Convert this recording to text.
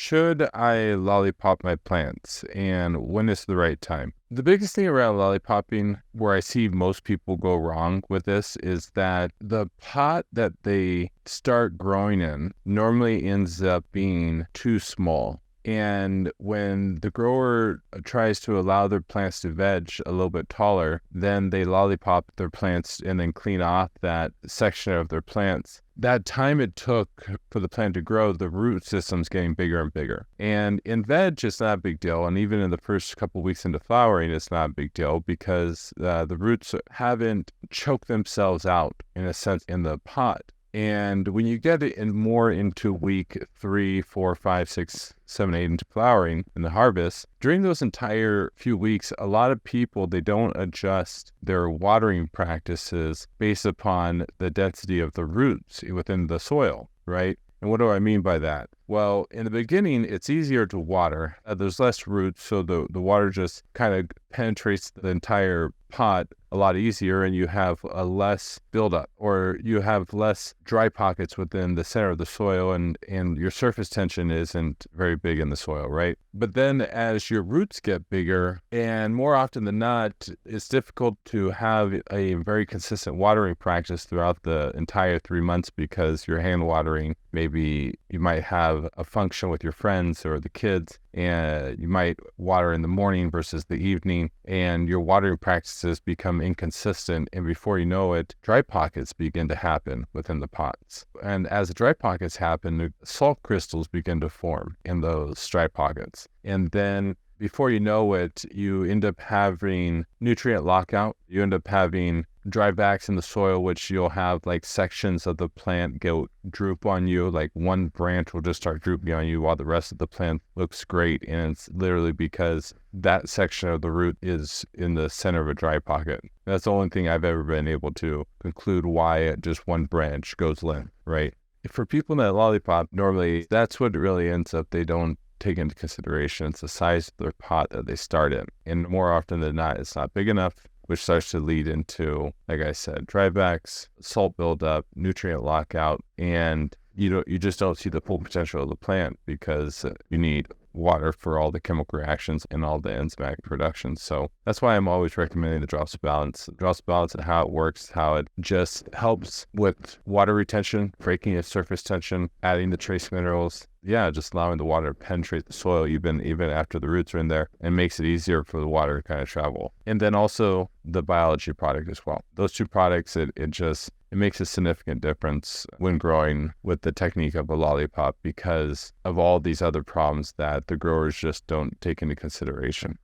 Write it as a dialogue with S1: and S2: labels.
S1: Should I lollipop my plants, and when is the right time? The biggest thing around lollipopping, where I see most people go wrong with this, is that the pot that they start growing in normally ends up being too small. And when the grower tries to allow their plants to veg a little bit taller, then they lollipop their plants and then clean off that section of their plants. That time it took for the plant to grow, the root system's getting bigger and bigger. And in veg, it's not a big deal. And even in the first couple weeks into flowering, it's not a big deal because the roots haven't choked themselves out, in a sense, in the pot. And when you get it more into week 3, 4, 5, 6, 7, 8 into flowering and the harvest, during those entire few weeks, a lot of people, they don't adjust their watering practices based upon the density of the roots within the soil, right? And what do I mean by that? Well, in the beginning, it's easier to water. There's less roots, so the water just kind of penetrates the entire pot a lot easier, and you have a less buildup, or you have less dry pockets within the center of the soil, and your surface tension isn't very big in the soil, right? But then as your roots get bigger, and more often than not, it's difficult to have a very consistent watering practice throughout the entire 3 months because you're hand watering. Maybe you might have a function with your friends or the kids, and you might water in the morning versus the evening, and your watering practices become inconsistent, and before you know it, dry pockets begin to happen within the pots. And as the dry pockets happen, the salt crystals begin to form in those dry pockets. And then before you know it, you end up having nutrient lockout. You end up having drybacks in the soil, which you'll have like sections of the plant go droop on you. Like one branch will just start drooping on you while the rest of the plant looks great. And it's literally because that section of the root is in the center of a dry pocket. That's the only thing I've ever been able to conclude why just one branch goes limp, right? For people that lollipop, normally that's what really ends up. They don't take into consideration. It's the size of their pot that they start in. And more often than not, it's not big enough, which starts to lead into, like I said, drybacks, salt buildup, nutrient lockout, and you just don't see the full potential of the plant because you need water for all the chemical reactions and all the enzymatic production. So that's why I'm always recommending the drops balance. The drops balance and how it works, how it just helps with water retention, breaking of surface tension, adding the trace minerals. Yeah, just allowing the water to penetrate the soil even after the roots are in there, and makes it easier for the water to kind of travel. And then also the biology product as well. Those two products, it makes a significant difference when growing with the technique of a lollipop because of all these other problems that the growers just don't take into consideration.